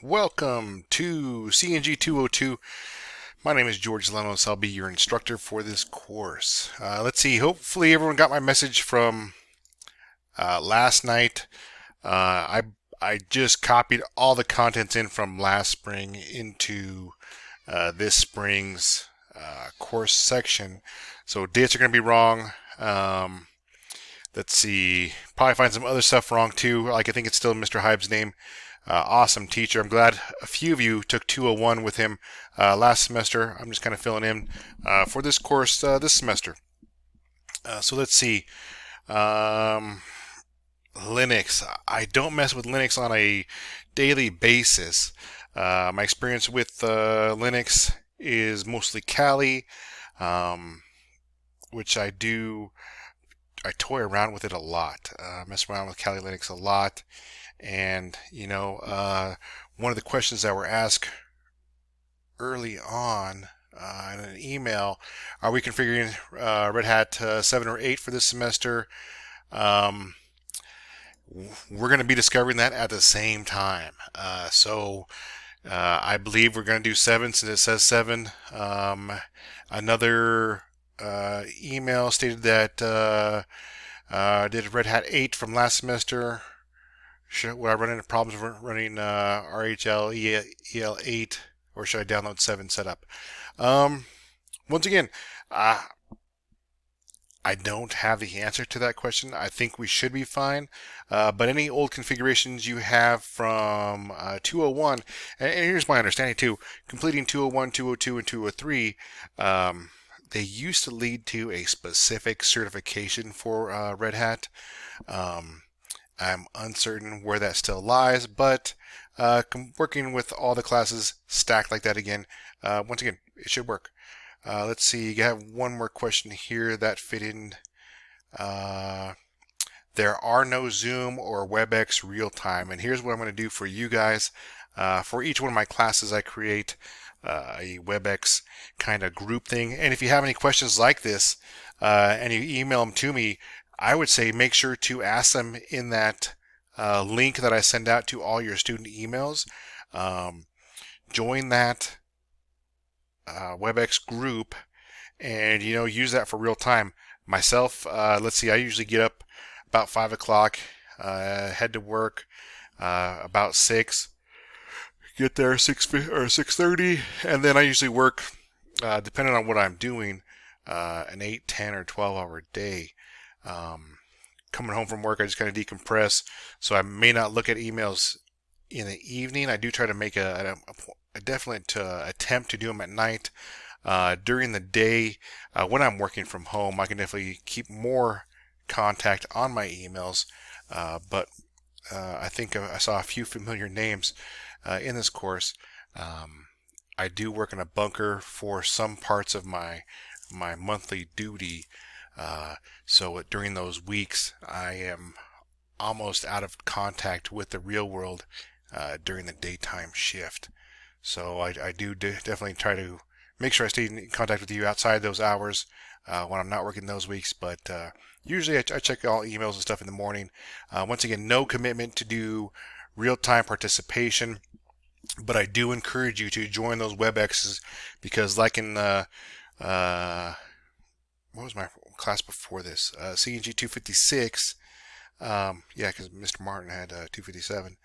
Welcome to CNG 202. My name is George Lemos. I'll be your instructor for this course. Let's see, hopefully everyone got my message from last night. I just copied all the contents in from last spring into this spring's course section. So dates are going to be wrong. Let's see, probably find some other stuff wrong too. Like I think it's still Mr. Hybe's name. Awesome teacher. I'm glad a few of you took 201 with him last semester. I'm just kind of filling in for this course this semester. So let's see. Linux. I don't mess with Linux on a daily basis. My experience with Linux is mostly Kali, which I toy around with it a lot. Mess around with Kali Linux a lot. And, one of the questions that were asked early on in an email, are we configuring Red Hat 7 or 8 for this semester? We're going to be discovering that at the same time. I believe we're going to do 7 since it says 7. Another email stated that did Red Hat 8 from last semester. Would I run into problems running RHL EL8, or should I download 7 setup? Once again, I don't have the answer to that question. I think we should be fine. But any old configurations you have from 201, and here's my understanding too, completing 201, 202, and 203, they used to lead to a specific certification for Red Hat. I'm uncertain where that still lies, but working with all the classes stacked like that again, once again, it should work. Let's see, you have one more question here that fit in. There are no Zoom or WebEx real time, and here's what I'm going to do for you guys. For each one of my classes, I create a WebEx kind of group thing, and if you have any questions like this, and you email them to me, I would say make sure to ask them in that link that I send out to all your student emails. Join that WebEx group and use that for real time. Myself, let's see, I usually get up about 5 o'clock, head to work about 6, get there 6 or 6:30, and then I usually work, depending on what I'm doing, an 8, 10, or 12-hour day. Coming home from work, I just kind of decompress, so I may not look at emails in the evening. I do try to make a definite attempt to do them at night. During the day, when I'm working from home, I can definitely keep more contact on my emails, but I think I saw a few familiar names in this course. I do work in a bunker for some parts of my monthly duty. So during those weeks, I am almost out of contact with the real world during the daytime shift. So I do definitely try to make sure I stay in contact with you outside those hours when I'm not working those weeks. But usually I check all emails and stuff in the morning. Once again, no commitment to do real-time participation, but I do encourage you to join those WebExes because like in what was my class before this? CNG 256. Because Mr. Martin had 257.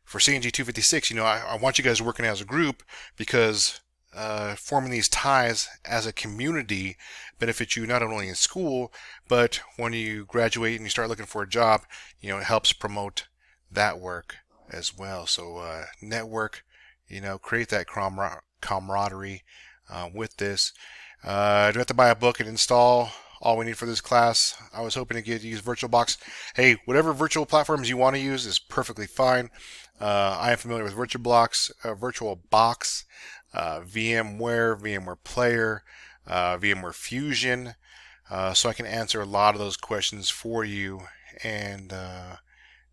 For CNG 256, I want you guys working as a group because forming these ties as a community benefits you not only in school, but when you graduate and you start looking for a job, it helps promote that work as well. So network, create that camaraderie with this. Do I have to buy a book and install all we need for this class? I was hoping to use VirtualBox. Hey, whatever virtual platforms you want to use is perfectly fine. I am familiar with VirtualBox, VMware, VMware Player, VMware Fusion, so I can answer a lot of those questions for you and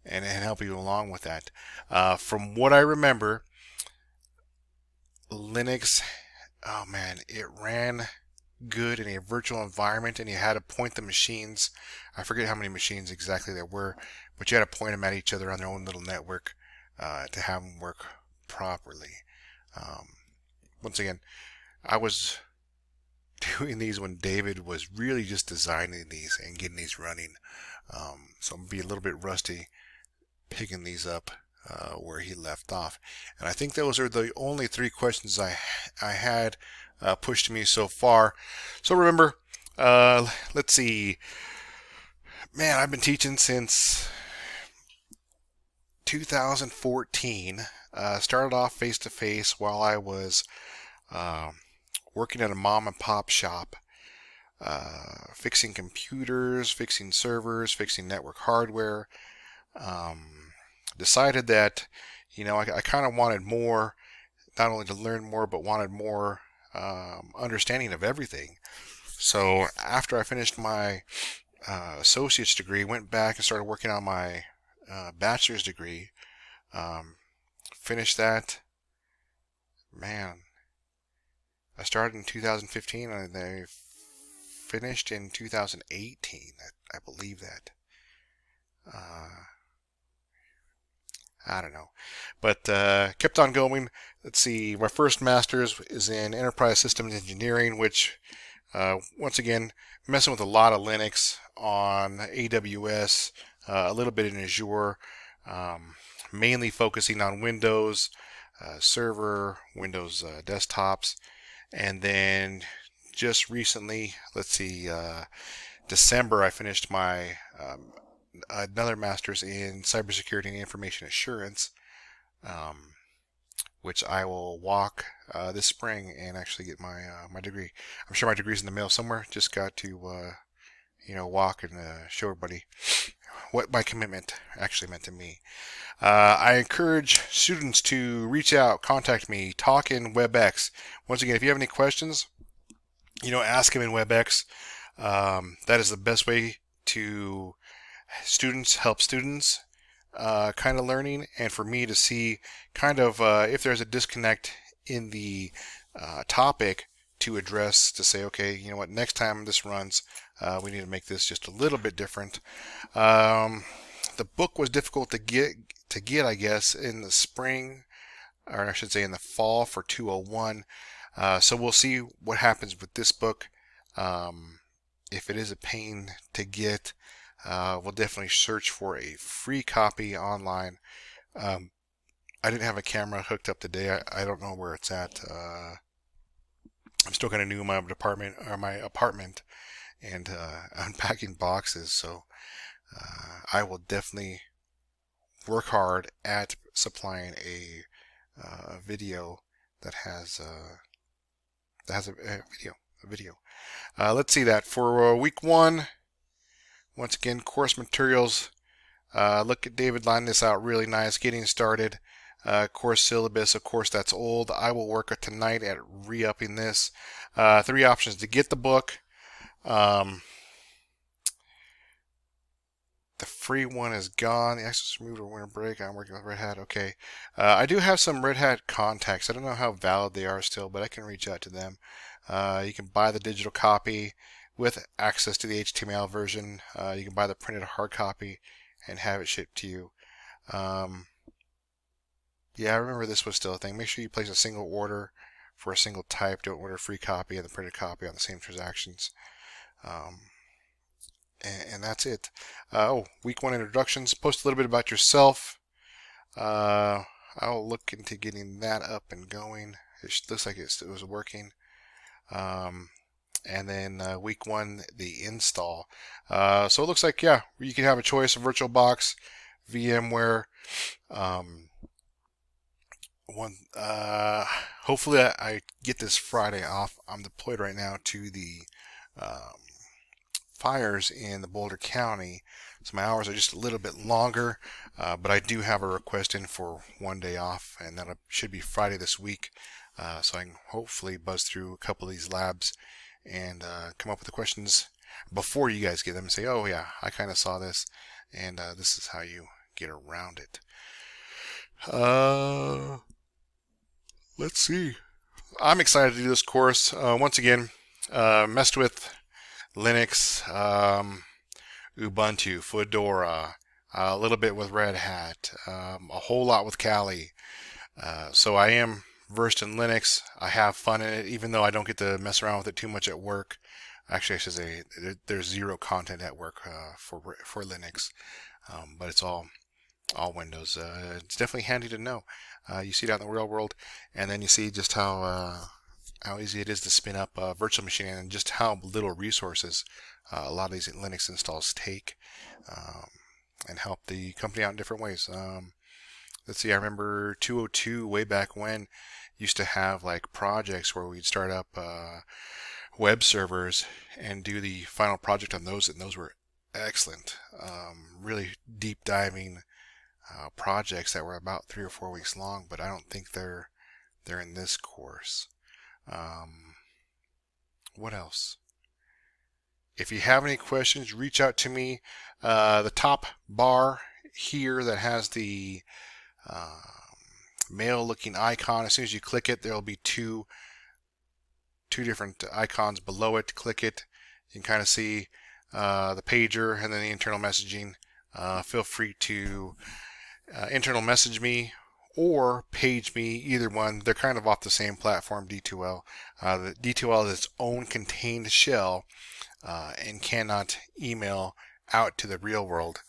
help you along with that. From what I remember, Linux, oh man, it ran good in a virtual environment, and you had to point the machines. I forget how many machines exactly there were, but you had to point them at each other on their own little network. to have them work properly. Once again, I was doing these when David was really just designing these and getting these running. So I'm going to be a little bit rusty picking these up where he left off. And I think those are the only 3 questions I had pushed to me so far. So remember, let's see. Man, I've been teaching since 2014. Started off face-to-face while I was working at a mom and pop shop, fixing computers, fixing servers, fixing network hardware. Decided that, I kind of wanted more, not only to learn more, but wanted more understanding of everything. So after I finished my associate's degree, went back and started working on my bachelor's degree. Finished that. Man, I started in 2015 and I finished in 2018. I believe that. I don't know, but kept on going. Let's see, my first master's is in enterprise systems engineering, which once again, messing with a lot of Linux on AWS, a little bit in Azure, mainly focusing on Windows Server, Windows desktops, and then just recently, let's see, December, I finished my another master's in cybersecurity and information assurance, which I will walk this spring and actually get my my degree. I'm sure my degree's in the mail somewhere. Just got to walk and show everybody what my commitment actually meant to me. I encourage students to reach out, contact me, talk in WebEx. Once again, if you have any questions, ask them in WebEx. That is the best way to help students kind of learning, and for me to see kind of if there's a disconnect in the topic to address, to say, okay, you know what, next time this runs, we need to make this just a little bit different. The book was difficult to get, I guess, in the spring, or I should say in the fall for 201. So we'll see what happens with this book. If it is a pain to get, we'll definitely search for a free copy online. I didn't have a camera hooked up today. I don't know where it's at. I'm still kind of new in my apartment, and unpacking boxes. So I will definitely work hard at supplying a video that has a video. Let's see that for week 1. Once again, course materials. Look at David lining this out really nice. Getting started. Course syllabus, of course, that's old. I will work tonight at re-upping this. 3 options to get the book. The free one is gone. The access removed or winter break. I'm working with Red Hat. Okay. I do have some Red Hat contacts. I don't know how valid they are still, but I can reach out to them. You can buy the digital copy with access to the HTML version. You can buy the printed hard copy and have it shipped to you. Yeah, I remember this was still a thing. Make sure you place a single order for a single type. Don't order a free copy and the printed copy on the same transactions. And that's it. Week 1 introductions. Post a little bit about yourself. I'll look into getting that up and going. It looks like it was working. And then week 1, the install. So it looks like, yeah, you can have a choice of VirtualBox, VMware. Hopefully I get this Friday off. I'm deployed right now to the fires in the Boulder County, so my hours are just a little bit longer, but I do have a request in for 1 day off, and that should be Friday this week, so I can hopefully buzz through a couple of these labs and come up with the questions before you guys get them and say, oh yeah, I kind of saw this, and this is how you get around it. Let's see. I'm excited to do this course. Once again, messed with Linux, Ubuntu, Fedora. a little bit with Red Hat, a whole lot with Kali. So I am versed in Linux. I have fun in it, even though I don't get to mess around with it too much at work. Actually, I should say there's zero content at work for Linux, but it's all Windows. It's definitely handy to know. You see it out in the real world, and then you see just how easy it is to spin up a virtual machine and just how little resources a lot of these Linux installs take, and help the company out in different ways. Let's see, I remember 202 way back when used to have like projects where we'd start up web servers and do the final project on those, and those were excellent, really deep diving projects that were about 3 or 4 weeks long, but I don't think they're in this course. What else? If you have any questions, reach out to me. The top bar here that has the mail looking icon, as soon as you click it, there'll be two different icons below it. Click it, you can kind of see the pager and then the internal messaging. Feel free to internal message me or page me, either one. They're kind of off the same platform, D2L. The D2L is its own contained shell and cannot email out to the real world.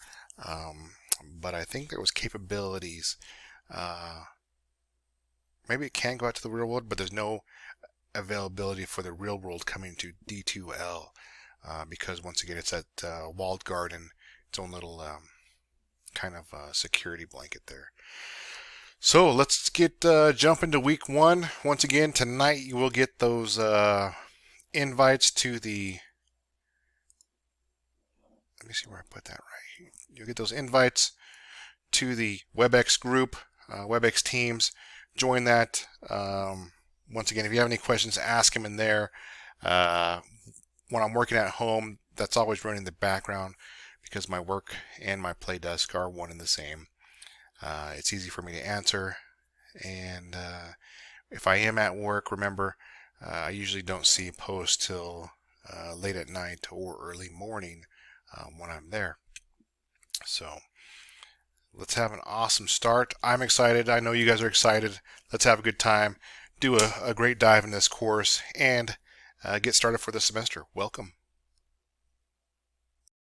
But I think there was capabilities. Maybe it can go out to the real world, but there's no availability for the real world coming to D2L, because once again it's that walled garden, its own little kind of security blanket there. So let's get jump into week 1. Once again, tonight you will get those invites to the. Let me see where I put that right. You'll get those invites to the WebEx group, WebEx Teams. Join that. Once again, if you have any questions, ask them in there. When I'm working at home, that's always running in the background because my work and my play desk are one and the same. It's easy for me to answer, and if I am at work, remember, I usually don't see posts till late at night or early morning when I'm there. So let's have an awesome start. I'm excited. I know you guys are excited. Let's have a good time. Do a great dive in this course and get started for the semester. Welcome.